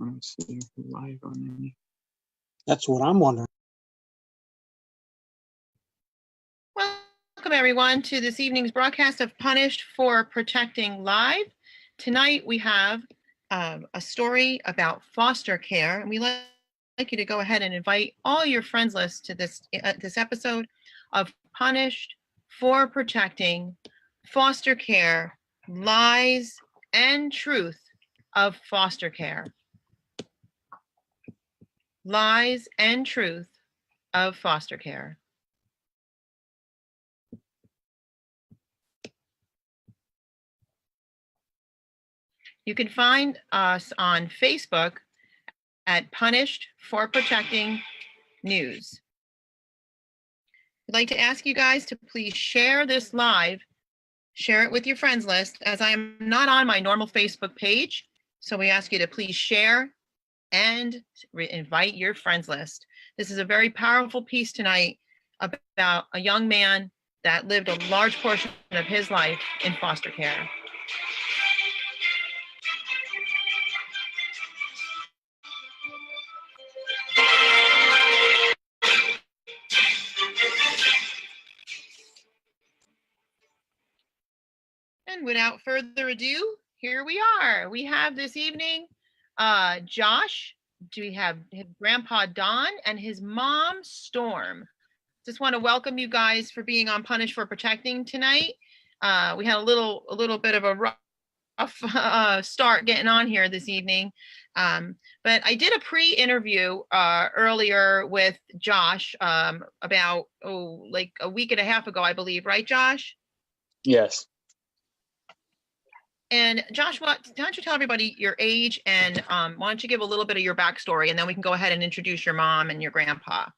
Let's see if we're live on any. That's what I'm wondering. Welcome everyone to this evening's broadcast of Punished for Protecting Live. Tonight we have a story about foster care, and we'd like you to go ahead and invite all your friends list to this episode of Punished for Protecting Foster Care, Lies and Truth of Foster Care. Lies and Truth of Foster Care. You can find us on Facebook at Punished for Protecting News. I'd like to ask you guys to please share this live, share it with your friends list, as I am not on my normal Facebook page. So we ask you to please share and invite your friends list. This is a very powerful piece tonight about a young man that lived a large portion of his life in foster care. And without further ado, here we are. We have this evening Josh, we have his grandpa Don and his mom Storm. Just want to welcome you guys for being on Punished for Protecting tonight. We had a little bit of a rough start getting on here this evening. But I did a pre-interview earlier with Josh about like a week and a half ago, I believe, right, Josh? Yes. And Josh, why don't you tell everybody your age, and why don't you give a little bit of your backstory, and then we can go ahead and introduce your mom and your grandpa.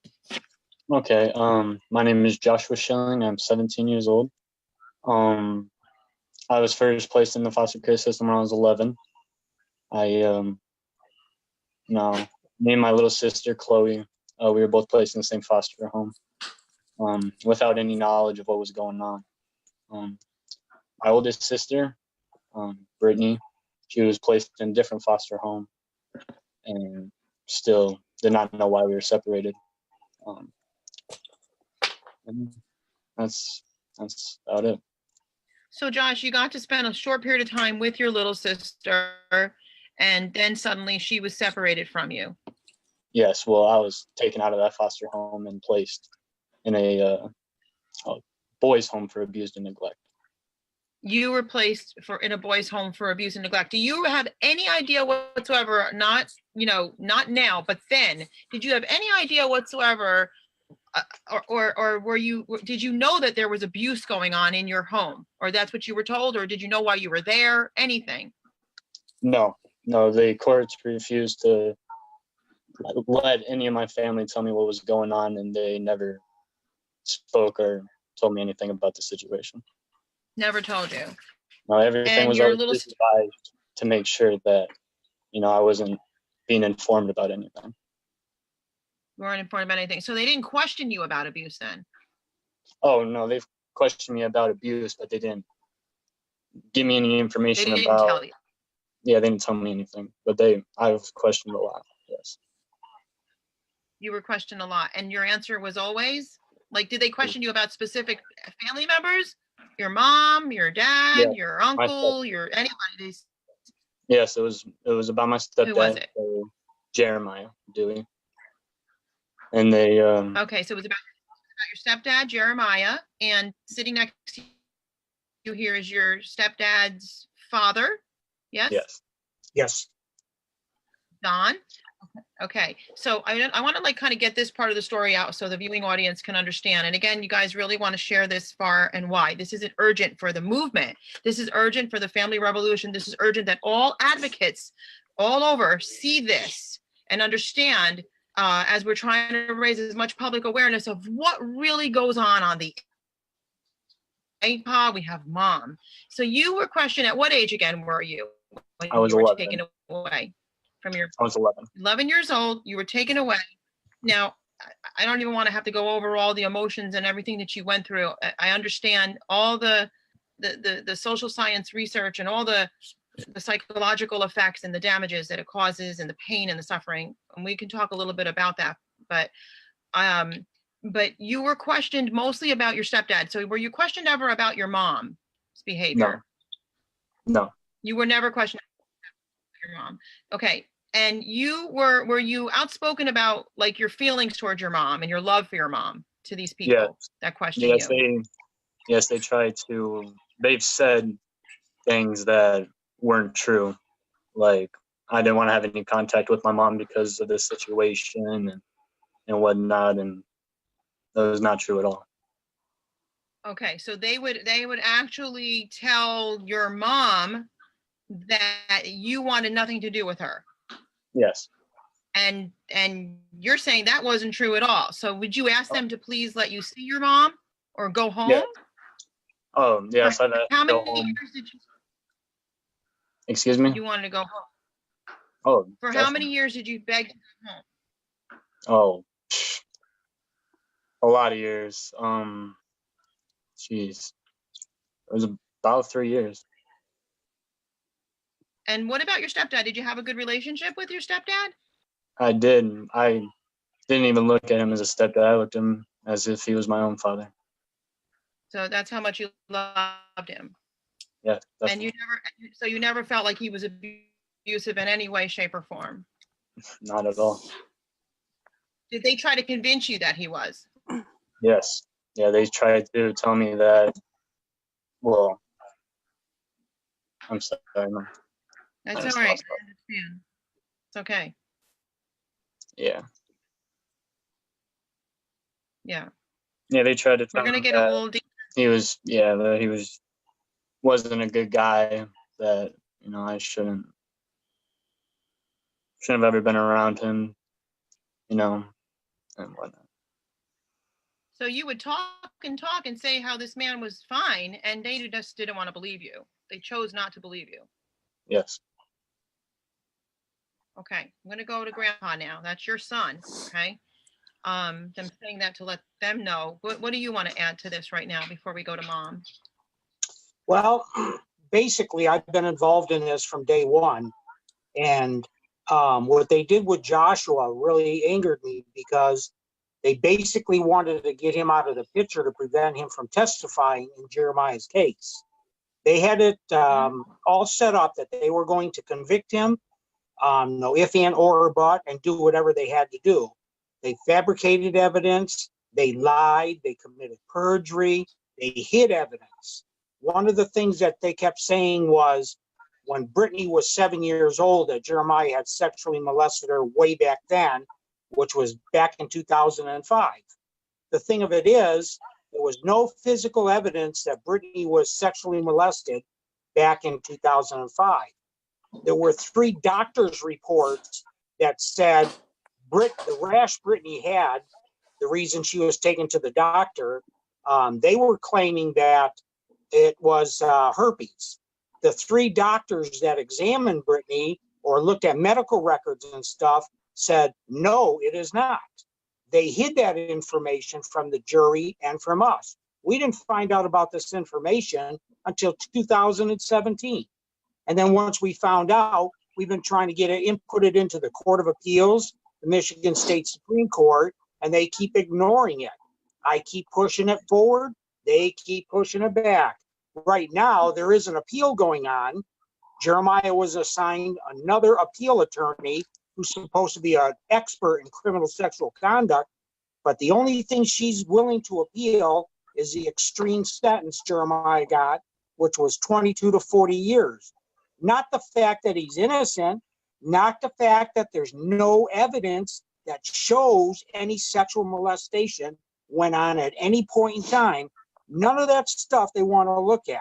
Okay. My name is Joshua Schilling. I'm 17 years old. I was first placed in the foster care system when I was 11. Me and my little sister Chloe, we were both placed in the same foster home, without any knowledge of what was going on. My oldest sister, Brittany, she was placed in a different foster home and still did not know why we were separated. And that's about it. So Josh, you got to spend a short period of time with your little sister, and then suddenly she was separated from you. Yes, well, I was taken out of that foster home and placed in a boys' home for abuse and neglect. You were placed in a boys' home for abuse and neglect. Do you have any idea whatsoever, not now, but then, did you have any idea whatsoever, or did you know that there was abuse going on in your home, or that's what you were told, or did you know why you were there, anything? No, the courts refused to let any of my family tell me what was going on, and they never spoke or told me anything about the situation. Never told you. No, everything was always advised to make sure that, I wasn't being informed about anything. You weren't informed about anything. So they didn't question you about abuse then? Oh, no, they've questioned me about abuse, but they didn't give me any information about. They didn't tell you? Yeah, they didn't tell me anything, but I've questioned a lot, yes. You were questioned a lot, and your answer was always? Like, did they question you about specific family members? Your mom, your dad, your uncle, anybody? Yes, it was about my stepdad. Who was it? Jeremiah Dewey. And they okay, so it was about your stepdad, Jeremiah, and sitting next to you here is your stepdad's father. Yes? Yes. Don? Okay, so I want to kind of get this part of the story out so the viewing audience can understand. And again, you guys really want to share this far and wide. This isn't urgent for the movement. This is urgent for the family revolution. This is urgent that all advocates all over see this and understand as we're trying to raise as much public awareness of what really goes on the iPod. We have mom. So you were questioned at what age again were you? When I was you were 11. Taken away. I was 11. 11 years old, you were taken away. Now, I don't even want to have to go over all the emotions and everything that you went through. I understand all the social science research and all the the psychological effects and the damages that it causes and the pain and the suffering. And we can talk a little bit about that. But you were questioned mostly about your stepdad. So were you questioned ever about your mom's behavior? No. You were never questioned about your mom. Okay. And were you outspoken about like your feelings towards your mom and your love for your mom to these people that question you? Yes, they tried to. They've said things that weren't true. Like, I didn't want to have any contact with my mom because of this situation and whatnot, and that was not true at all. Okay, so they would actually tell your mom that you wanted nothing to do with her. Yes. And you're saying that wasn't true at all. So would you ask them to please let you see your mom or go home? Yeah. Oh, yes. How many years did you? Excuse me? You wanted to go home. Oh. For how many years did you beg to go home? Oh, a lot of years. Jeez, it was about 3 years. And what about your stepdad? Did you have a good relationship with your stepdad? I did. I didn't even look at him as a stepdad. I looked at him as if he was my own father. So that's how much you loved him. Yeah. Definitely. And you never felt like he was abusive in any way, shape, or form? Not at all. Did they try to convince you that he was? Yes. Yeah, they tried to tell me that. Well, I'm sorry. That's all right. I understand. It's okay. Yeah. Yeah. Yeah, they tried to tell We're gonna me get a little deep. that he wasn't a good guy, that, I shouldn't have ever been around him, and whatnot. So you would talk and say how this man was fine, and they just didn't want to believe you. They chose not to believe you. Yes. Okay, I'm gonna go to Grandpa now. That's your son, okay? I'm saying that to let them know. What do you want to add to this right now before we go to Mom? Well, basically, I've been involved in this from day one. And what they did with Joshua really angered me, because they basically wanted to get him out of the picture to prevent him from testifying in Jeremiah's case. They had it all set up that they were going to convict him, no if, and, or, but, and do whatever they had to do. They fabricated evidence, they lied, they committed perjury, they hid evidence. One of the things that they kept saying was, when Brittany was 7 years old, that Jeremiah had sexually molested her way back then, which was back in 2005. The thing of it is, there was no physical evidence that Brittany was sexually molested back in 2005. There were 3 doctors' reports that said the rash Brittany had, the reason she was taken to the doctor, they were claiming that it was herpes. The 3 doctors that examined Brittany or looked at medical records and stuff said, no, it is not. They hid that information from the jury and from us. We didn't find out about this information until 2017. And then once we found out, we've been trying to get it inputted into the Court of Appeals, the Michigan State Supreme Court, and they keep ignoring it. I keep pushing it forward. They keep pushing it back. Right now, there is an appeal going on. Jeremiah was assigned another appeal attorney who's supposed to be an expert in criminal sexual conduct, but the only thing she's willing to appeal is the extreme sentence Jeremiah got, which was 22 to 40 years. Not the fact that he's innocent, not the fact that there's no evidence that shows any sexual molestation went on at any point in time. None of that stuff they want to look at.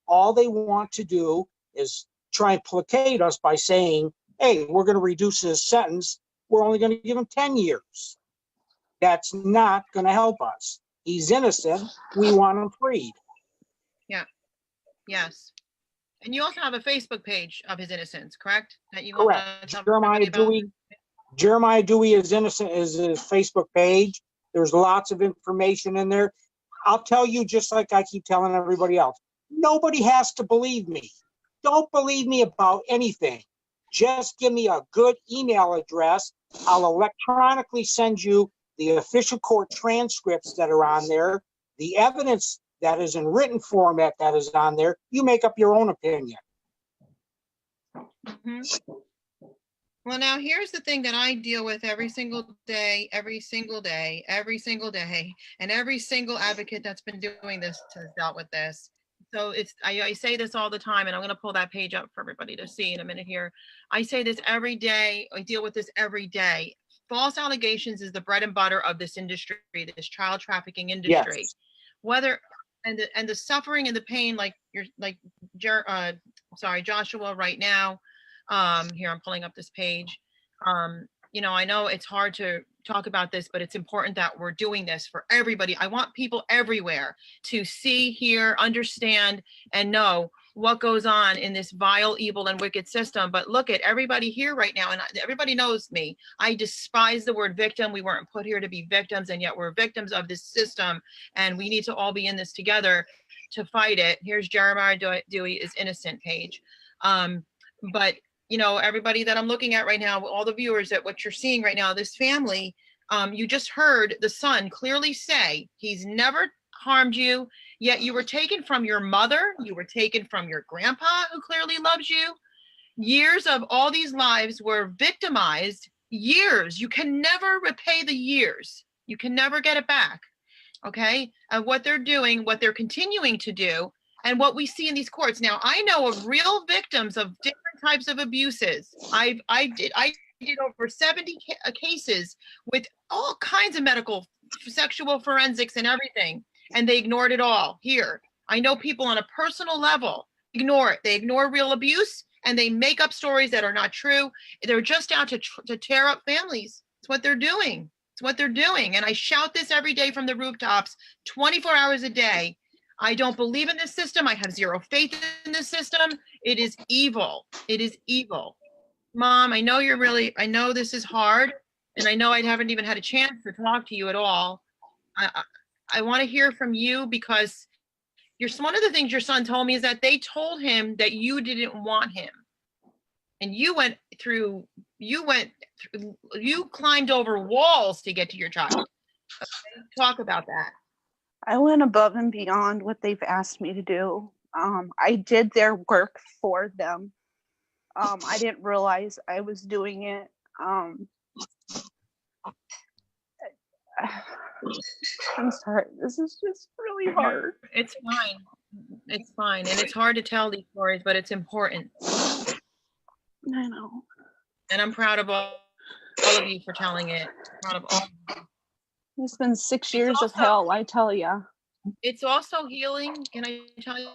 All they want to do is try and placate us by saying, hey, we're going to reduce his sentence. We're only going to give him 10 years. That's not going to help us. He's innocent. We want him freed. Yeah. Yes. And you also have a Facebook page of his innocence, correct? That you Correct. Jeremiah Dewey is innocent is his Facebook page. There's lots of information in there. I'll tell you, just like I keep telling everybody else, nobody has to believe me. don't believe me about anything. Just give me a good email address. I'll electronically send you the official court transcripts that are on there, the evidence that is in written format that is on there. You make up your own opinion. Mhm. Well, now here's the thing that I deal with every single day, every single day, every single day, and every single advocate that's been doing this has dealt with this. So I say this all the time, and I'm going to pull that page up for everybody to see in a minute here. I say this every day. I deal with this every day. False allegations is the bread and butter of this industry, this child trafficking industry. Yes. Whether and the suffering and the pain, like Joshua right now. Here, I'm pulling up this page. You know, I know it's hard to talk about this, but it's important that we're doing this for everybody. I want people everywhere to see, hear, understand, and know what goes on in this vile, evil, and wicked system. But look at everybody here right now, and everybody knows me. I despise the word victim. We weren't put here to be victims, and yet we're victims of this system, and we need to all be in this together to fight it. Here's Jeremiah Dewey is innocent page. But you know, everybody that I'm looking at right now, all the viewers, that what you're seeing right now, this family, you just heard the son clearly say he's never harmed you, yet you were taken from your mother, you were taken from your grandpa who clearly loves you. Years of all these lives were victimized, years. You can never repay the years. You can never get it back. Okay? And what they're doing, what they're continuing to do, and what we see in these courts. Now, I know of real victims of different types of abuses. I did over 70 cases with all kinds of medical, sexual forensics and everything, and they ignored it all here. I know people on a personal level ignore it. They ignore real abuse, and they make up stories that are not true. They're just out to tear up families. It's what they're doing. It's what they're doing. And I shout this every day from the rooftops, 24 hours a day. I don't believe in this system. I have zero faith in this system. It is evil. It is evil. Mom, I know I know this is hard, and I know I haven't even had a chance to talk to you at all. I want to hear from you, because one of the things your son told me is that they told him that you didn't want him. And you climbed over walls to get to your child. Okay? Talk about that. I went above and beyond what they've asked me to do. I did their work for them. I didn't realize I was doing it. I'm sorry. This is just really hard. It's fine. It's fine. And it's hard to tell these stories, but it's important. I know. And I'm proud of all of you for telling it. Proud of all of you. It's been 6 years of hell, I tell ya. It's also healing. Can I tell you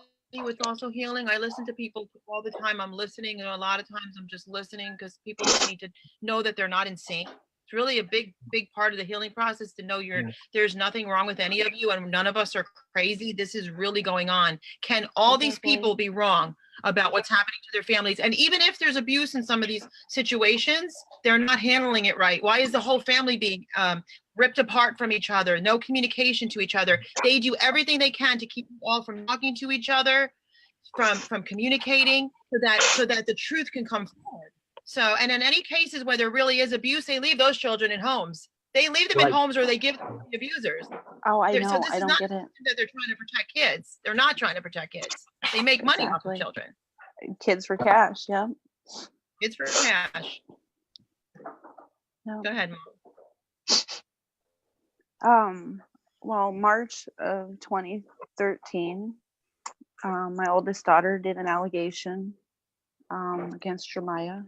it's also healing? I listen to people all the time. I'm listening, and a lot of times I'm just listening because people need to know that they're not insane. It's really a big part of the healing process to know there's nothing wrong with any of you, and none of us are crazy. This is really going on. Can all these people be wrong about what's happening to their families? And even if there's abuse in some of these situations, they're not handling it right. Why is the whole family being ripped apart from each other? No communication to each other. They do everything they can to keep you all from talking to each other, from communicating, so that the truth can come forward. So, and in any cases where there really is abuse, they leave those children in homes. They leave them in homes, or they give them to the abusers. Oh, I know. So this I is don't not get it. that they're trying to protect kids. They're not trying to protect kids. They make money off of children. Kids for cash, yeah. Kids for cash. No. Go ahead, Mom. Well, March of 2013, my oldest daughter did an allegation against Jeremiah.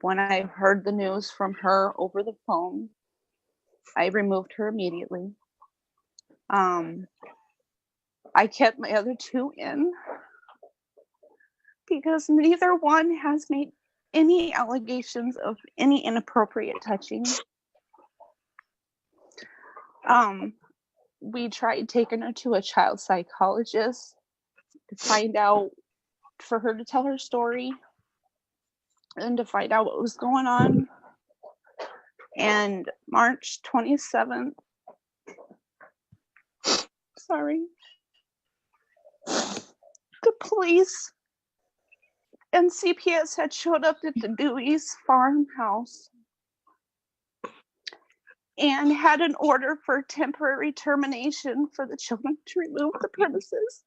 When I heard the news from her over the phone, I removed her immediately. I kept my other two in because neither one has made any allegations of any inappropriate touching. We tried taking her to a child psychologist to find out, for her to tell her story and to find out what was going on. And March 27th, the police and CPS had showed up at the Dewey's farmhouse and had an order for temporary termination for the children to remove the premises.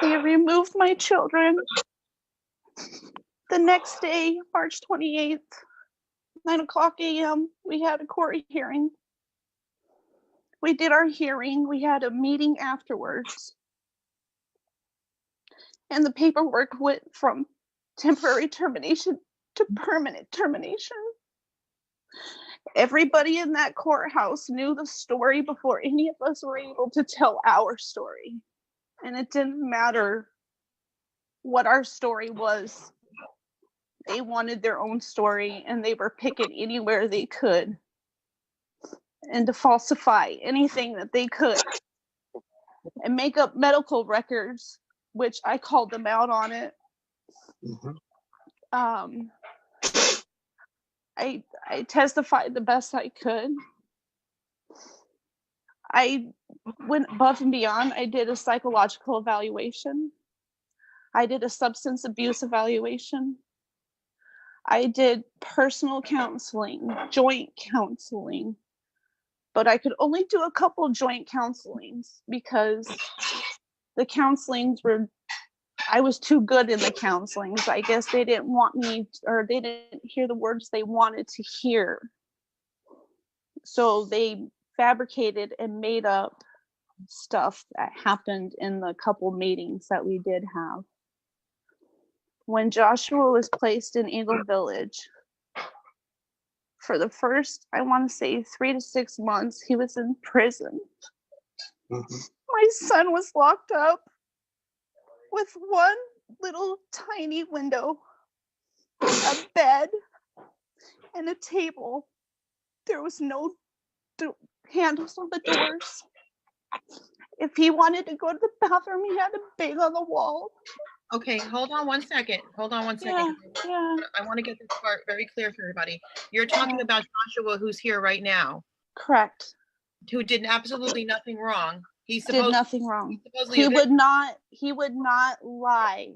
They removed my children. The next day, March 28th, 9:00 a.m., we had a court hearing. We did our hearing. We had a meeting afterwards. And the paperwork went from temporary termination to permanent termination. Everybody in that courthouse knew the story before any of us were able to tell our story. And it didn't matter what our story was. They wanted their own story, and they were picking anywhere they could and to falsify anything that they could and make up medical records, which I called them out on it. I testified the best I could. I went above and beyond. I did a psychological evaluation. I did a substance abuse evaluation. I did personal counseling, joint counseling, but I could only do a couple joint counselings because the counselings were, I was too good in the counselings. I guess they didn't want me, or they didn't hear the words they wanted to hear. So they fabricated and made up stuff that happened in the couple meetings that we did have. When Joshua was placed in Eagle Village, for the first, I want to say 3 to 6 months, he was in prison. My son was locked up with one little tiny window, a bed, and a table. There was no handles on the doors. If he wanted to go to the bathroom, he had to bang on the wall. Okay, hold on one second. Hold on one second. Yeah. I want to get this part very clear for everybody. You're talking about Joshua, who's here right now, Correct. who did absolutely nothing wrong. He Did nothing wrong. supposedly He would not lie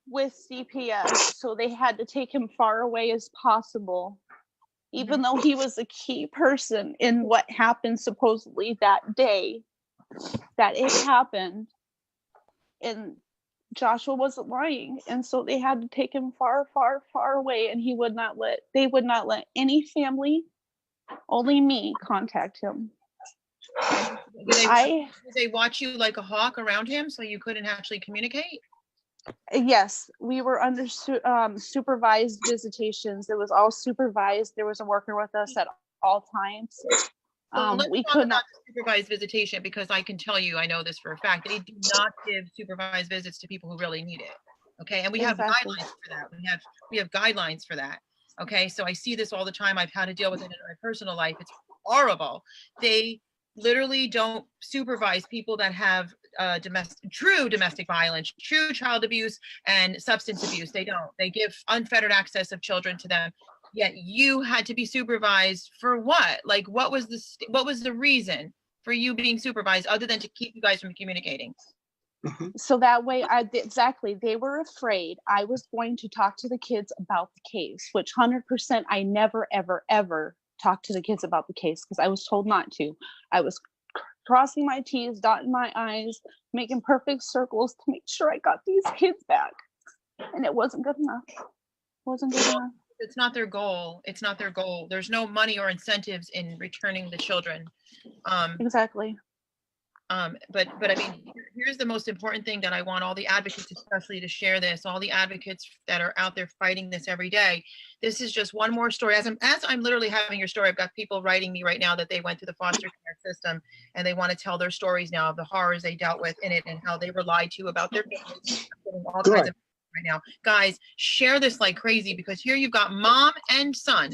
with CPS, so they had to take him far away as possible, even though he was a key person in what happened supposedly that day that it happened. And Joshua wasn't lying, and so they had to take him far, far, far away, and they would not let any family, only me, contact him. Did they watch you like a hawk around him so you couldn't actually communicate? Yes, we were under supervised visitations. It was all supervised. There was a worker with us at all times. We could not supervised visitation, because I can tell you, I know this for a fact, they do not give supervised visits to people who really need it. Okay, and we have guidelines for that. We have guidelines for that. Okay, so I see this all the time. I've had to deal with it in my personal life. It's horrible. They literally don't supervise people that have true domestic violence, true child abuse, and substance abuse. They don't. They give unfettered access of children to them. Yet you had to be supervised for what? Like, what was the reason for you being supervised other than to keep you guys from communicating? So that way, exactly, they were afraid I was going to talk to the kids about the case, which 100% I never, ever, ever talked to the kids about the case because I was told not to. I was crossing my T's, dotting my I's, making perfect circles to make sure I got these kids back. And it wasn't good enough. It's not their goal. It's not their goal. There's no money or incentives in returning the children. Exactly. But I mean, here's the most important thing that I want all the advocates, especially, to share this. All the advocates that are out there fighting this every day. This is just one more story. As I'm literally having your story, I've got people writing me right now that they went through the foster care system and they want to tell their stories now of the horrors they dealt with in it and how they were lied to about their families. All kinds of right now. Guys, share this like crazy, because here you've got mom and son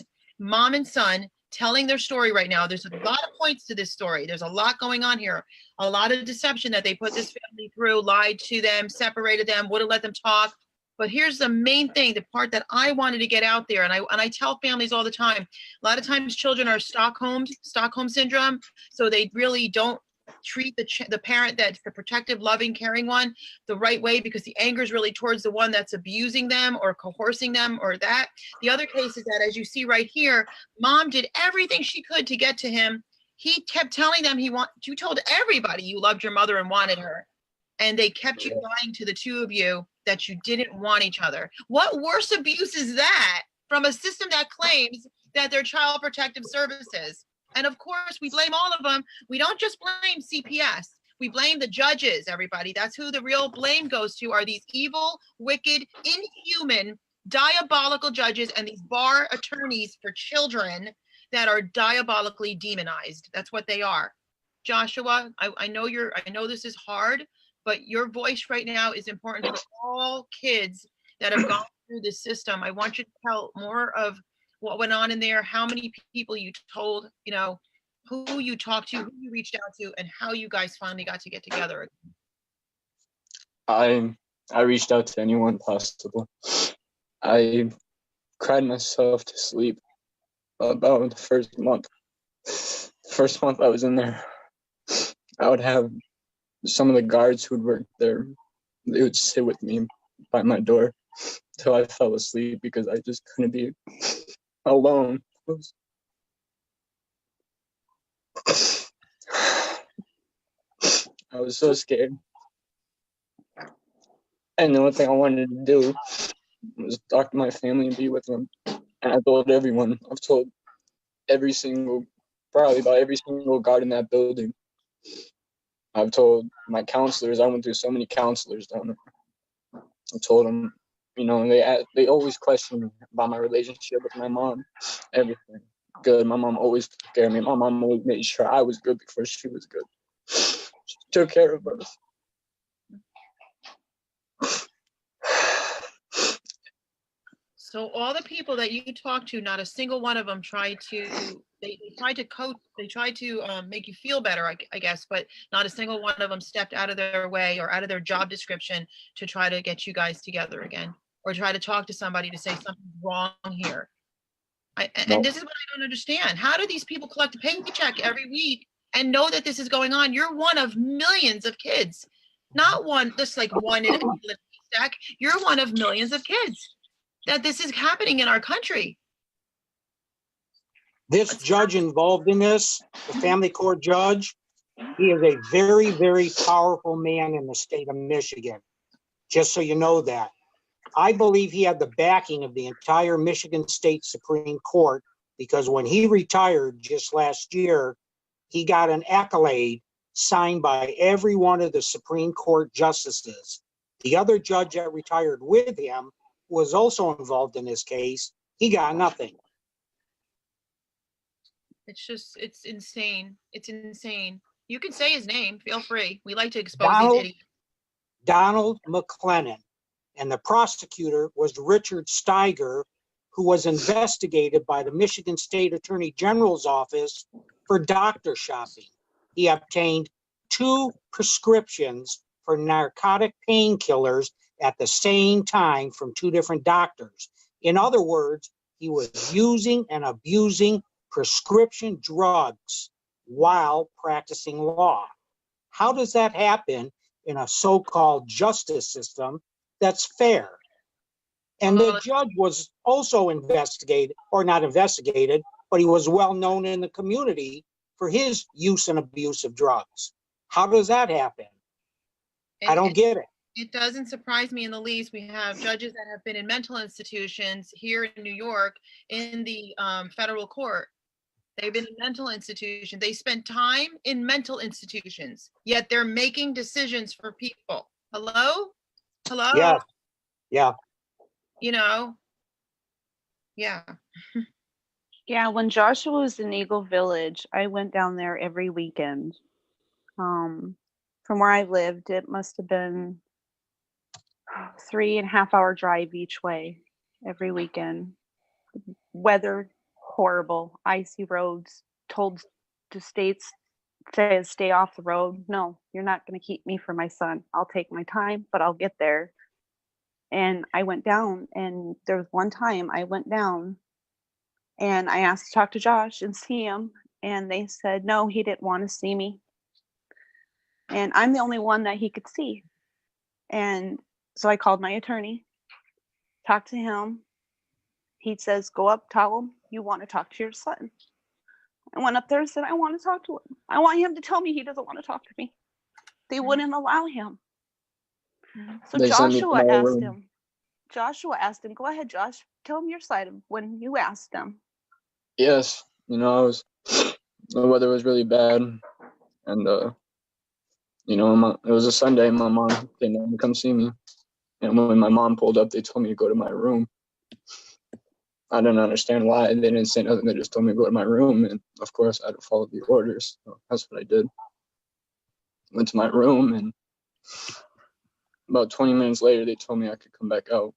telling their story right now. There's a lot of points to this story. There's a lot going on here. A lot of deception that they put this family through, lied to them, separated them, wouldn't let them talk. But here's the main thing, the part that I wanted to get out there. And I tell families all the time, a lot of times children are Stockholm syndrome. So they really don't treat the parent that's the protective, loving, caring one the right way, because the anger is really towards the one that's abusing them or coercing them or that. The other case is that, as you see right here, mom did everything she could to get to him. He kept telling them you told everybody you loved your mother and wanted her. And they kept you lying to the two of you that you didn't want each other. What worse abuse is that from a system that claims that they're child protective services? And of course, we blame all of them. We don't just blame CPS. We blame the judges, everybody. That's who the real blame goes to, are these evil, wicked, inhuman, diabolical judges and these bar attorneys for children that are diabolically demonized. That's what they are. Joshua, I know this is hard, but your voice right now is important for all kids that have gone through this system. I want you to tell more of what went on in there, how many people you told, who you talked to, who you reached out to, and how you guys finally got to get together. I reached out to anyone possible. I cried myself to sleep about the first month. The first month I was in there, I would have some of the guards who'd work there, they would sit with me by my door till I fell asleep because I just couldn't be alone. I was so scared. And the only thing I wanted to do was talk to my family and be with them. And I told everyone. I've told probably about every single guard in that building. I've told my counselors. I went through so many counselors down there. I told them, they always question me about my relationship with my mom. Everything good. My mom always took care of me. My mom always made sure I was good before she was good. She took care of us. So all the people that you talked to, not a single one of them tried to coach, they tried to make you feel better, I guess, but not a single one of them stepped out of their way or out of their job description to try to get you guys together again, or try to talk to somebody to say something's wrong here. And this is what I don't understand. How do these people collect a paycheck every week and know that this is going on? You're one of millions of kids, not one, just like one in a stack. You're one of millions of kids that this is happening in our country. This judge involved in this, the family court judge, he is a very, very powerful man in the state of Michigan. Just so you know that. I believe he had the backing of the entire Michigan State Supreme Court, because when he retired just last year, he got an accolade signed by every one of the Supreme Court justices. The other judge that retired with him was also involved in this case. He got nothing. It's insane. It's insane. You can say his name. Feel free. We like to expose these idiots. Donald McLennan. And the prosecutor was Richard Steiger, who was investigated by the Michigan State Attorney General's office for doctor shopping. He obtained 2 prescriptions for narcotic painkillers at the same time from 2 different doctors. In other words, he was using and abusing prescription drugs while practicing law. How does that happen in a so-called justice system that's fair? And the judge was also investigated, or not investigated, but he was well known in the community for his use and abuse of drugs. How does that happen? I don't get it. It doesn't surprise me in the least. We have judges that have been in mental institutions here in New York in the federal court. They've been in mental institutions. They spend time in mental institutions, yet they're making decisions for people. Hello? Yeah. Yeah. Yeah. Yeah, when Joshua was in Eagle Village, I went down there every weekend. From where I lived, it must have been 3.5 hour drive each way every weekend. Weather horrible, icy roads, told to stay off the road. No, you're not going to keep me from my son. I'll take my time, but I'll get there. And I went down, and there was one time I went down and I asked to talk to Josh and see him, and they said no, he didn't want to see me. and I'm the only one that he could see. And so I called my attorney, talked to him. He says, go up, tell him you want to talk to your son. I went up there and said, I want to talk to him. I want him to tell me he doesn't want to talk to me. They wouldn't allow him. So They sent me to my room. Joshua asked him, go ahead, Josh, tell him your side of when you asked them. Yes, the weather was really bad, and it was a Sunday. My mom didn't to come see me, and when my mom pulled up, they told me to go to my room. I didn't understand why. They didn't say nothing. They just told me to go to my room, and of course, I had to follow the orders. So that's what I did. Went to my room, and about 20 minutes later, they told me I could come back out.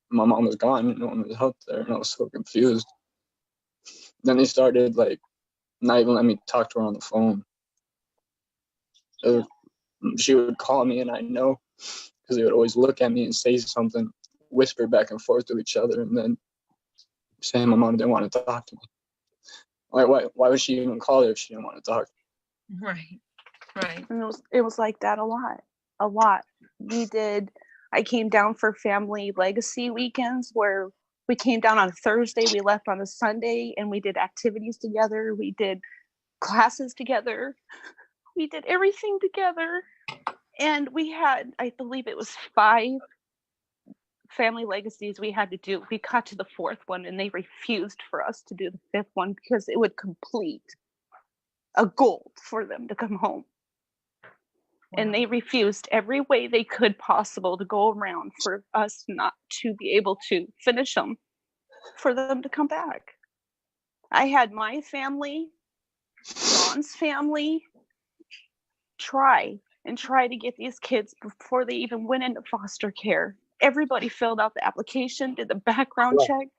My mom was gone, and no one was out there, and I was so confused. Then they started not even letting me talk to her on the phone. She would call me, and I know because they would always look at me and say something, whisper back and forth to each other, and then say my mom didn't want to talk to me. Why would she even call her if she didn't want to talk? Right. And it was like that a lot. I came down for family legacy weekends where we came down on a Thursday, we left on a Sunday, and we did activities together. We did classes together. We did everything together. And we had, I believe it was 5 family legacies we had to do. We got to the 4th one and they refused for us to do the 5th one because it would complete a goal for them to come home. Wow. And they refused every way they could possible to go around for us not to be able to finish them, for them to come back. I had my family, John's family, try to get these kids before they even went into foster care. Everybody filled out the application, did the background check.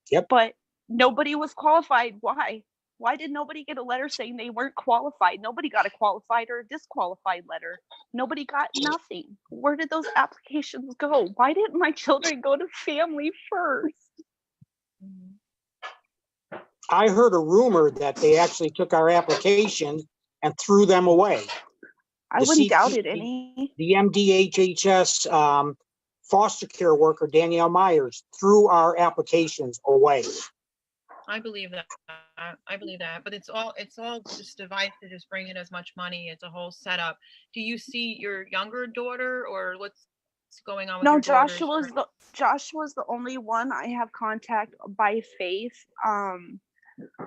Yep. But nobody was qualified. Why? Why did nobody get a letter saying they weren't qualified? Nobody got a qualified or a disqualified letter. Nobody got nothing. Where did those applications go? Why didn't my children go to family first? I heard a rumor that they actually took our applications and threw them away. I wouldn't doubt it any. The MDHHS foster care worker, Danielle Myers, threw our applications away. I believe that. But it's all just device to just bring in as much money. It's a whole setup. Do you see your younger daughter, or what's going on with your daughter? Joshua's the only one I have contact by faith.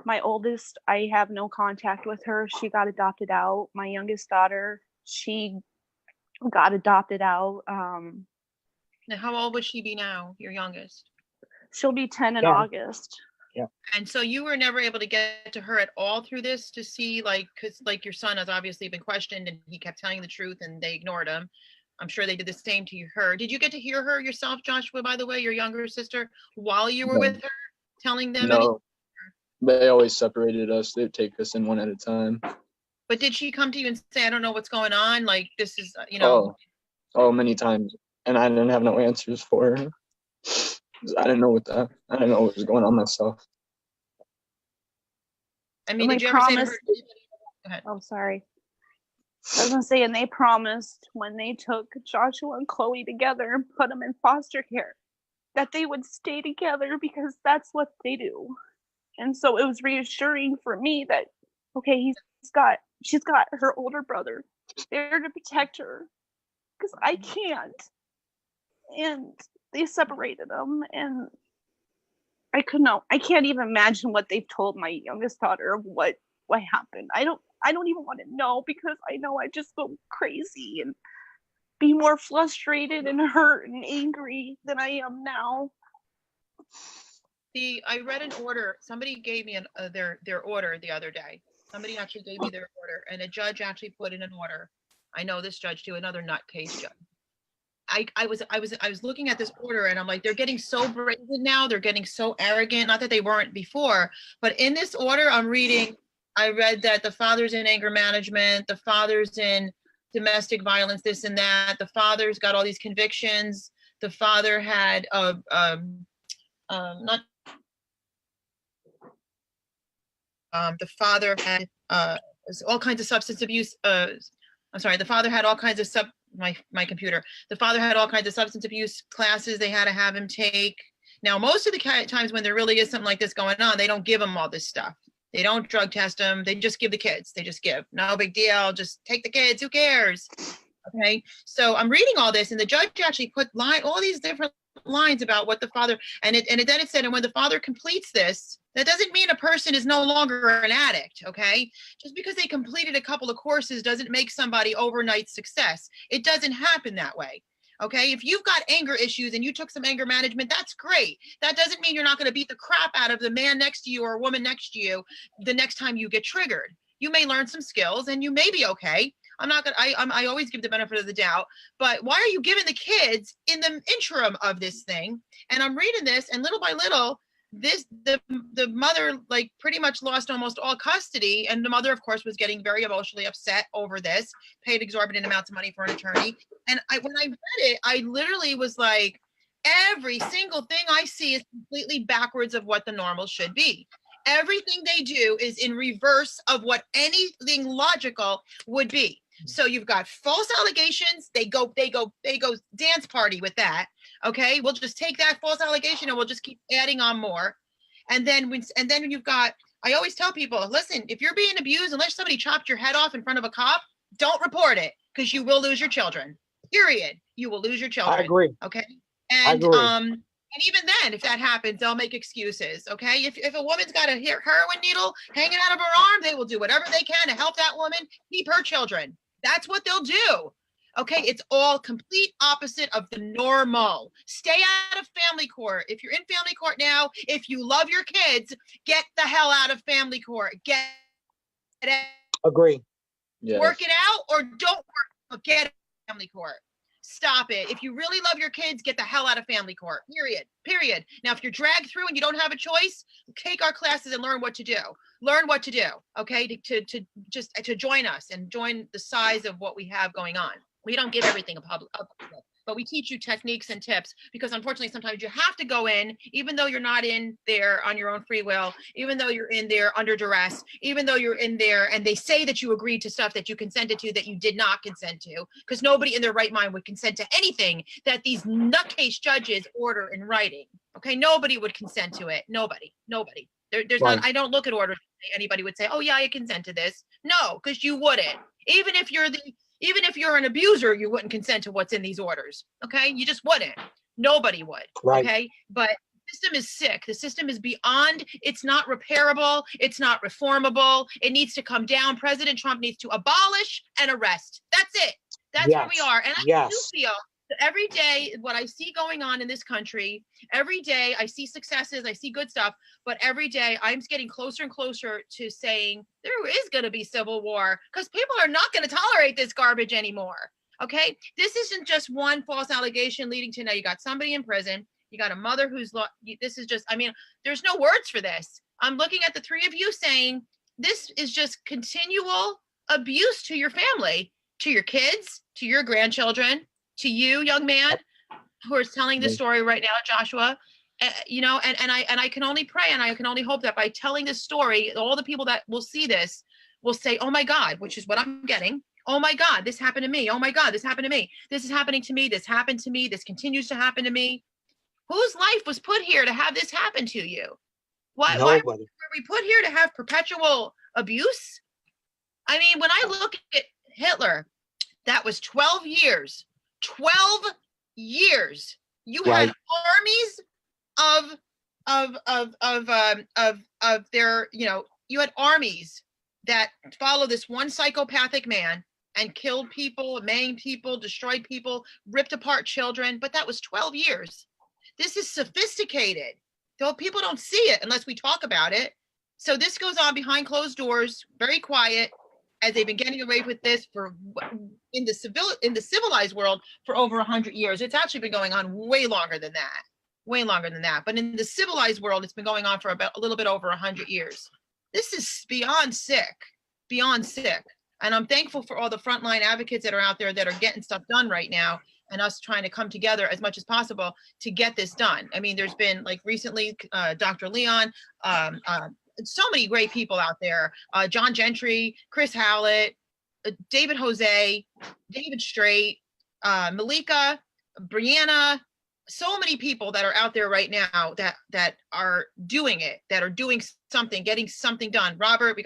My oldest, I have no contact with her. She got adopted out. My youngest daughter, she got adopted out. Now, how old would she be now, your youngest? She'll be 10 in August. Yeah. And so you were never able to get to her at all through this to see, because your son has obviously been questioned and he kept telling the truth and they ignored him. I'm sure they did the same to her. Did you get to hear her yourself, Joshua, by the way, your younger sister, while you were with her, telling them? No, they always separated us. They'd take us in one at a time. But did she come to you and say, I don't know what's going on? This is, Oh, many times. And I didn't have no answers for her. I didn't know what was going on myself. I mean, did you ever say to her? Go ahead. Oh, sorry. I was gonna say, and they promised when they took Joshua and Chloe together and put them in foster care that they would stay together because that's what they do. And so it was reassuring for me that, okay, she's got her older brother there to protect her because I can't. And they separated them, and I can't even imagine what they've told my youngest daughter of what happened. I don't even want to know because I know I just go crazy and be more frustrated and hurt and angry than I am now. I read an order. Somebody gave me their order the other day. Somebody actually gave me their order, and a judge actually put in an order. I know this judge too, another nutcase judge. I was looking at this order and I'm like, they're getting so brazen now. They're getting so arrogant. Not that they weren't before, but in this order I read that the father's in anger management, the father's in domestic violence, this and that. The father's got all these convictions. The father had the father had all kinds of substance abuse I'm sorry, the father had all kinds of my computer. The father had all kinds of substance abuse classes they had to have him take. Now, most of the times when there really is something like this going on, they don't give them all this stuff. They don't drug test them. They just give the kids. They just give. No big deal. Just take the kids. Who cares? Okay. So I'm reading all this, and the judge actually put all these different lines about what the father, and then it said, and when the father completes this, that doesn't mean a person is no longer an addict. Okay. Just because they completed a couple of courses doesn't make somebody overnight success. It doesn't happen that way. Okay, if you've got anger issues and you took some anger management, that's great. That doesn't mean you're not going to beat the crap out of the man next to you or a woman next to you the next time you get triggered. You may learn some skills and you may be okay. I always give the benefit of the doubt, but why are you giving the kids in the interim of this thing? And I'm reading this, and little by little, the mother like pretty much lost almost all custody, and the mother, of course, was getting very emotionally upset over this, paid exorbitant amounts of money for an attorney. And when I read it, I literally was like, every single thing I see is completely backwards of what the normal should be. Everything they do is in reverse of what anything logical would be. So you've got false allegations. They go dance party with that. Okay, we'll just take that false allegation and we'll just keep adding on more. And then when you've got, I always tell people, listen, if you're being abused, unless somebody chopped your head off in front of a cop, don't report it, because you will lose your children. Period. You will lose your children. I agree. Okay. I And agree. and even then, if that happens, they'll make excuses. Okay. If a woman's got a heroin needle hanging out of her arm, they will do whatever they can to help that woman keep her children. That's what they'll do. Okay. It's all complete opposite of the normal. Stay out of family court. If you're in family court now, if you love your kids, get the hell out of family court. Get it out. Agree. Yes. Work it out, or don't work, but get out of family court. Stop it. If you really love your kids, get the hell out of family court. Period. Now, if you're dragged through and you don't have a choice, take our classes and learn what to do. Learn what to do. Okay, to join us and join the size of what we have going on. We don't give everything a public, but we teach you techniques and tips, because unfortunately sometimes you have to go in, even though you're not in there on your own free will, even though you're in there under duress, even though you're in there and they say that you agreed to stuff that you consented to that you did not consent to, because nobody in their right mind would consent to anything that these nutcase judges order in writing. Okay, nobody would consent to it. Nobody. There's Right. not, I don't look at orders. Anybody would say, oh yeah, I consent to this. No, because you wouldn't. Even if you're an abuser, you wouldn't consent to what's in these orders. Okay, you just wouldn't. Nobody would. Right. Okay, but the system is sick. The system is beyond. It's not repairable. It's not reformable. It needs to come down. President Trump needs to abolish and arrest. That's it. That's where we Yes. are. And I Yes. do feel that every day, what I see going on in this country, every day I see successes, I see good stuff, but every day I'm getting closer and closer to saying there is going to be civil war, because people are not going to tolerate this garbage anymore. Okay, this isn't just one false allegation leading to, now you got somebody in prison, you got a mother who's this is just, I mean, there's no words for this. I'm looking at the three of you saying this is just continual abuse to your family, to your kids, to your grandchildren, to you, young man, who is telling this story right now, Joshua. You know, and I can only pray and I can only hope that by telling this story, all the people that will see this will say, oh my God, which is what I'm getting. Oh my God, this happened to me. Oh my God, this happened to me. This is happening to me. This happened to me. This continues to happen to me. Whose life was put here to have this happen to you? Why Nobody. were we put here to have perpetual abuse? I mean, when I look at Hitler, that was 12 years. 12 years. You had armies of their, you know, you had armies that follow this one psychopathic man and killed people, maimed people, destroyed people, ripped apart children. But that was 12 years. This is sophisticated, though people don't see it unless we talk about it. So this goes on behind closed doors, very quiet, as they've been getting away with this for in the civilized world for over 100 years. It's actually been going on way longer than that. But in the civilized world, it's been going on for about a little bit over 100 years. This is beyond sick. And I'm thankful for all the frontline advocates that are out there that are getting stuff done right now, and us trying to come together as much as possible to get this done. I mean, there's been, like, recently, Dr. Leon, so many great people out there, John Gentry, Chris Howlett, David Jose, David Straight, Malika, Brianna, so many people that are out there right now that are doing it, that are doing something, getting something done. Robert,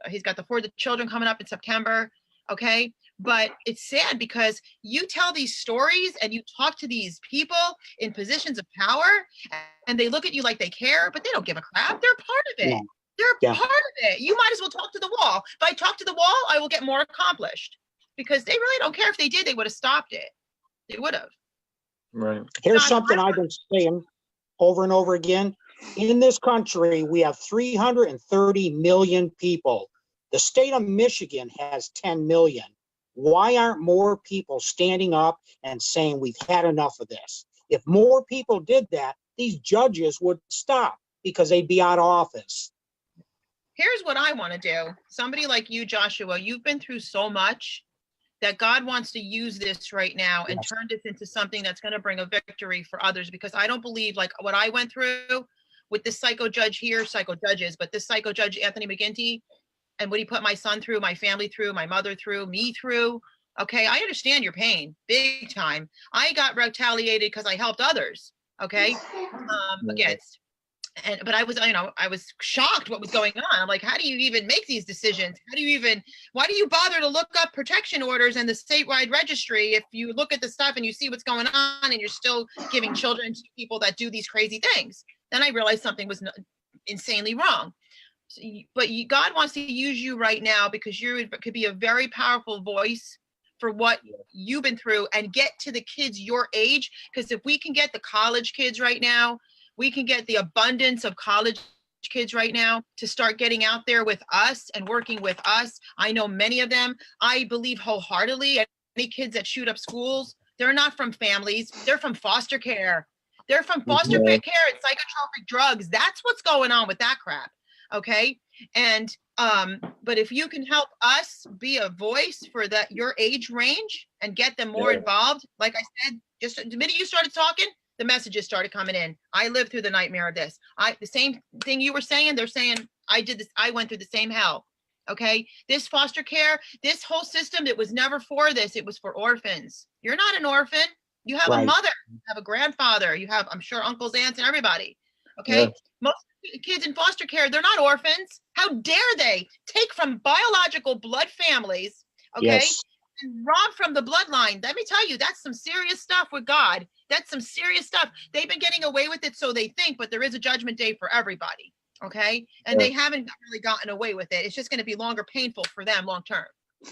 he's got the For the Children coming up in September. Okay. But it's sad because you tell these stories and you talk to these people in positions of power and they look at you like they care, but they don't give a crap. They're part of it. Yeah. They're part of it. You might as well talk to the wall. If I talk to the wall, I will get more accomplished because they really don't care. If they did, they would have stopped it. They would have. Right. Here's something I've been saying over and over again. In this country, we have 330 million people. The state of Michigan has 10 million. Why aren't more people standing up and saying we've had enough of this? If more people did that, these judges would stop because they'd be out of office. Here's what I want to do. Somebody like you, Joshua, you've been through so much that God wants to use this right now and turn this into something that's going to bring a victory for others, because I don't believe like what I went through with this psycho judge here, psycho judges, but this psycho judge, Anthony McGinty, and what he put my son through, my family through, my mother through, me through. Okay, I understand your pain, big time. I got retaliated because I helped others. Okay, against, but I was, I was shocked what was going on. I'm like, how do you even make these decisions? Why do you bother to look up protection orders and the statewide registry if you look at the stuff and you see what's going on and you're still giving children to people that do these crazy things? Then I realized something was insanely wrong. But God wants to use you right now because you could be a very powerful voice for what you've been through and get to the kids your age. Because if we can get the college kids right now, we can get the abundance of college kids right now to start getting out there with us and working with us. I know many of them. I believe wholeheartedly any kids that shoot up schools, they're not from families. They're from foster care. They're from foster care and psychotropic drugs. That's what's going on with that crap. Okay. And, but if you can help us be a voice for your age range and get them more involved, like I said, just the minute you started talking, the messages started coming in. I lived through the nightmare of this. The same thing you were saying, they're saying, I did this. I went through the same hell. Okay. This foster care, this whole system, it was never for this. It was for orphans. You're not an orphan. You have a mother, you have a grandfather, you have, I'm sure, uncles, aunts, and everybody. Okay. Most kids in foster care, they're not orphans. How dare they take from biological blood families, okay, and rob from the bloodline? Let me tell you, that's some serious stuff with God. That's some serious stuff. They've been getting away with it, so they think, but there is a judgment day for everybody, okay? And they haven't really gotten away with it. It's just going to be longer painful for them long term.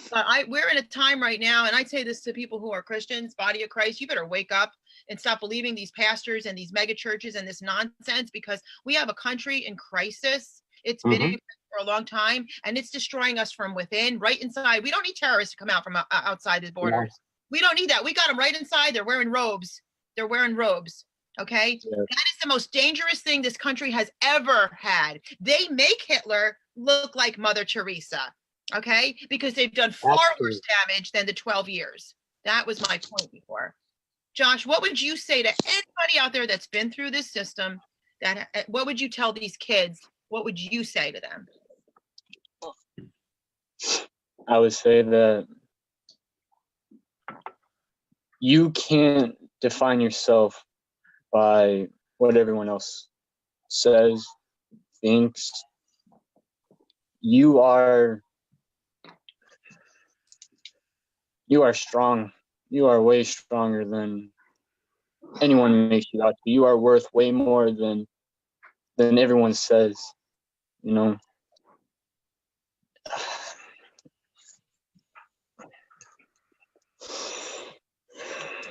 But we're in a time right now, and I say this to people who are Christians, body of Christ, you better wake up and stop believing these pastors and these mega churches and this nonsense, because we have a country in crisis. It's been in for a long time, and it's destroying us from within, right inside. We don't need terrorists to come out from outside the borders. We don't need that. We got them right inside. They're wearing robes. They're wearing robes. Okay. That is the most dangerous thing this country has ever had. They make Hitler look like Mother Teresa. Okay, because they've done far worse damage than the 12 years. That was my point before. Josh, what would you say to anybody out there that's been through this system? What would you tell these kids? What would you say to them? I would say that you can't define yourself by what everyone else says, thinks. You are strong. You are way stronger than anyone makes you out to be. You are worth way more than everyone says, you know.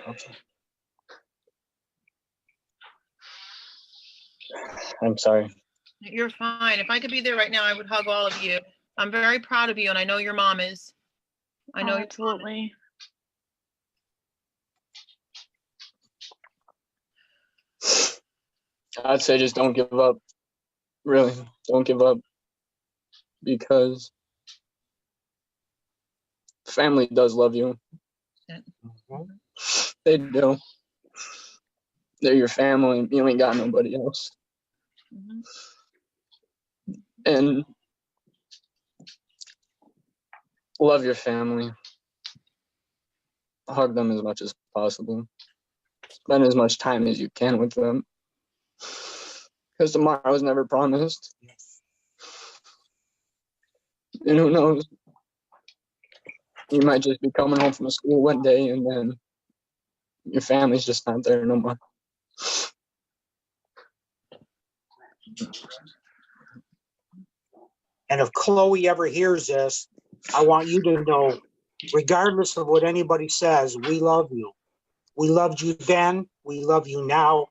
Okay. I'm sorry. You're fine. If I could be there right now, I would hug all of you. I'm very proud of you, and I know your mom is. I know. Absolutely. I'd say just don't give up. Really, don't give up, because family does love you. They do. They're your family. You ain't got nobody else. And love your family. Hug them as much as possible. Spend as much time as you can with them. Because tomorrow is never promised. And who knows? You might just be coming home from school one day and then your family's just not there no more. And if Chloe ever hears this, I want you to know, regardless of what anybody says, we love you. We loved you then, we love you now,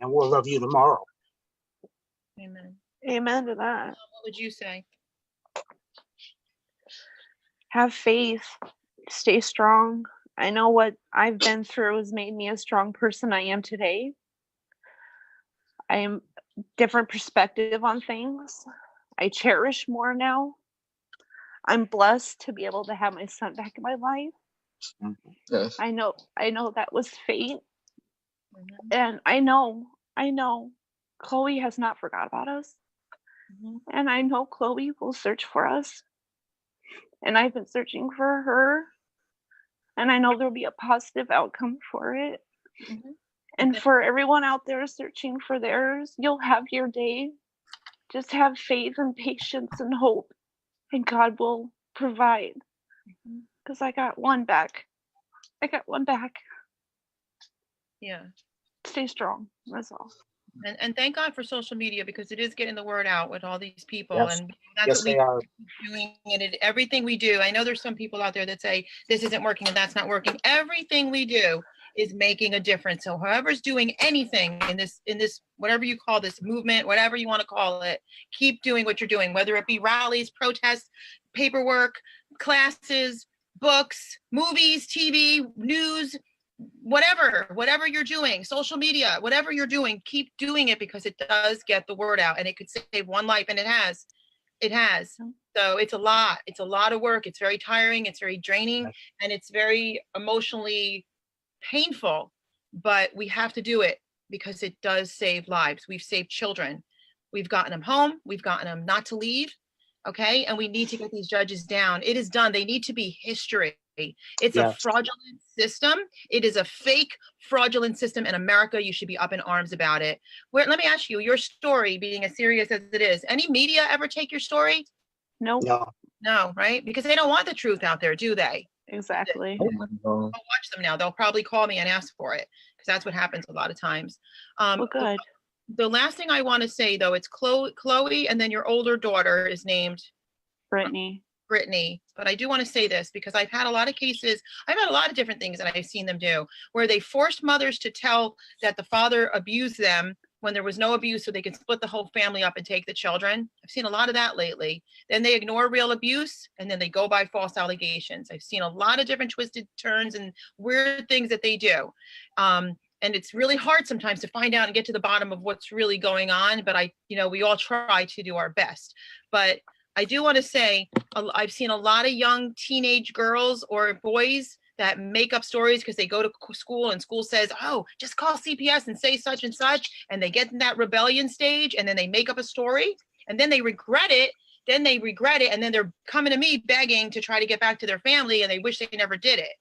and we'll love you tomorrow. Amen. Amen to that. What would you say? Have faith, stay strong. I know what I've been through has made me a strong person I am today. I am different perspective on things. I cherish more now. I'm blessed to be able to have my son back in my life. Yes. I know that was fate. Mhm. And I know Chloe has not forgot about us. Mhm. And I know Chloe will search for us. And I've been searching for her. And I know there'll be a positive outcome for it. Mhm. And for everyone out there searching for theirs, you'll have your day. Just have faith and patience and hope. And God will provide. Because I got one back. Yeah. Stay strong. That's all. And thank God for social media, because it is getting the word out with all these people. Yes. And that's Yes, what we they are. keep doing. And everything we do, I know there's some people out there that say this isn't working and that's not working. Everything we do is making a difference. So whoever's doing anything in this, whatever you call this movement, whatever you want to call it, keep doing what you're doing, whether it be rallies, protests, paperwork, classes, books, movies, TV, news, whatever you're doing, social media, whatever you're doing, keep doing it, because it does get the word out and it could save one life. And it has. So it's a lot of work. It's very tiring, it's very draining, and it's very emotionally painful, but we have to do it because it does save lives. We've saved children. We've gotten them home. We've gotten them not to leave. Okay. And we need to get these judges down. It is done. They need to be history. It's a Yes. fraudulent system. It is a fake fraudulent system in America. You should be up in arms about it. Let me ask you, your story being as serious as it is, any media ever take your story? Nope. No, right? Because they don't want the truth out there, do they? Exactly. I'll watch them now. They'll probably call me and ask for it, because that's what happens a lot of times. Well, good. The last thing I want to say, though, it's Chloe, and then your older daughter is named Brittany. But I do want to say this, because I've had a lot of cases, I've had a lot of different things that I've seen them do, where they forced mothers to tell that the father abused them when there was no abuse, so they could split the whole family up and take the children. I've seen a lot of that lately. Then they ignore real abuse, and then they go by false allegations. I've seen a lot of different twisted turns and weird things that they do. And it's really hard sometimes to find out and get to the bottom of what's really going on. But we all try to do our best. But I do want to say, I've seen a lot of young teenage girls or boys that make up stories because they go to school and school says, oh, just call CPS and say such and such. And they get in that rebellion stage and then they make up a story and then they regret it. And then they're coming to me begging to try to get back to their family and they wish they never did it.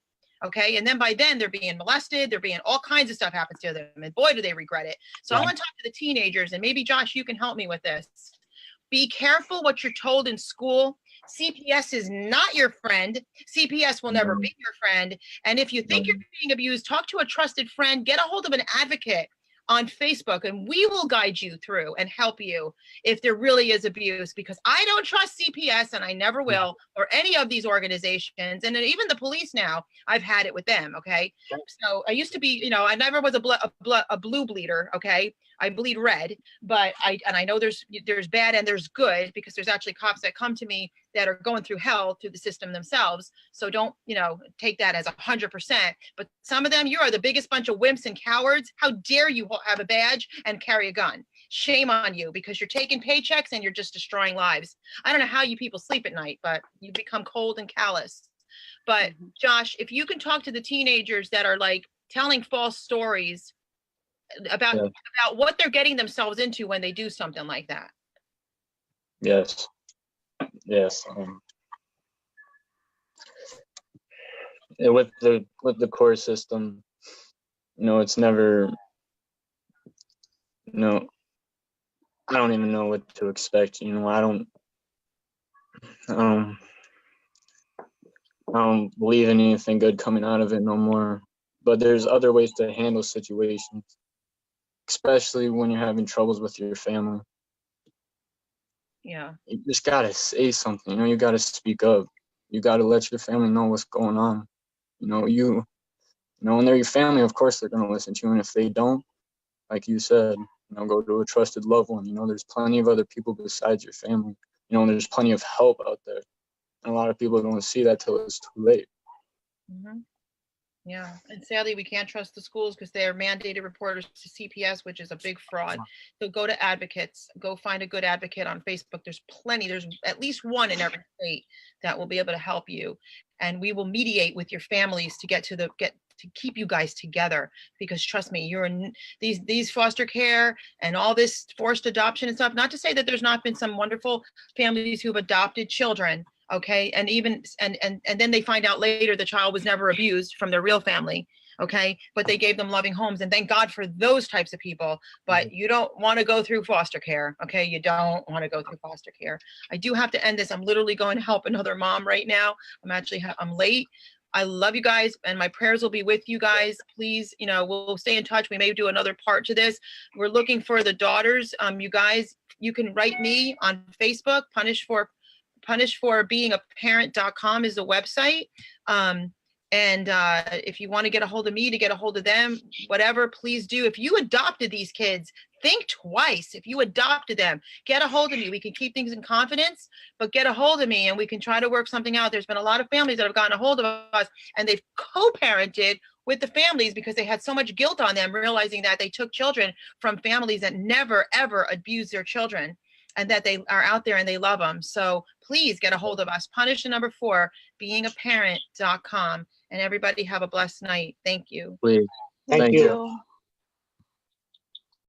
Okay. And then by then they're being molested. All kinds of stuff happens to them. And boy, do they regret it. So I want to talk to the teenagers, and maybe Josh, you can help me with this. Be careful what you're told in school. CPS is not your friend. CPS will never be your friend. And if you think you're being abused, talk to a trusted friend, get a hold of an advocate on Facebook, and we will guide you through and help you if there really is abuse, because I don't trust CPS and I never will, or any of these organizations. And even the police now, I've had it with them. Okay. So I used to be, I never was a blue bleeder. Okay. I bleed red, but I know there's bad and there's good, because there's actually cops that come to me that are going through hell through the system themselves. So don't, take that as 100%. But some of them, you are the biggest bunch of wimps and cowards. How dare you have a badge and carry a gun? Shame on you, because you're taking paychecks and you're just destroying lives. I don't know how you people sleep at night, but you become cold and callous. But Josh, if you can talk to the teenagers that are like telling false stories about what they're getting themselves into when they do something like that. Yes. with the court system, it's never, I don't even know what to expect. I don't believe in anything good coming out of it no more. But there's other ways to handle situations, especially when you're having troubles with your family. Yeah. You just gotta say something. You gotta speak up. You gotta let your family know what's going on. When they're your family, of course they're gonna listen to you. And if they don't, like you said, go to a trusted loved one. There's plenty of other people besides your family. There's plenty of help out there. And a lot of people don't see that till it's too late. Mm-hmm. Yeah, and sadly, we can't trust the schools because they are mandated reporters to CPS, which is a big fraud. So go to advocates, go find a good advocate on Facebook. There's plenty, there's at least one in every state that will be able to help you. And we will mediate with your families to to keep you guys together, because trust me, you're in these foster care and all this forced adoption and stuff. Not to say that there's not been some wonderful families who've adopted children. Okay. And even, and then they find out later the child was never abused from their real family. Okay. But they gave them loving homes, and thank God for those types of people. But you don't want to go through foster care. Okay. You don't want to go through foster care. I do have to end this. I'm literally going to help another mom right now. I'm late. I love you guys, and my prayers will be with you guys. Please, we'll stay in touch. We may do another part to this. We're looking for the daughters. You guys, you can write me on Facebook. punishforbeingaaparent.com is the website. And if you want to get a hold of me to get a hold of them, whatever, please do. If you adopted these kids, think twice. If you adopted them, get a hold of me. We can keep things in confidence, but get a hold of me and we can try to work something out. There's been a lot of families that have gotten a hold of us, and they've co-parented with the families because they had so much guilt on them, realizing that they took children from families that never, ever abused their children, and that they are out there and they love them. So please get a hold of us. beingaaparent.com. And everybody have a blessed night. Thank you. Please. Thank you. you.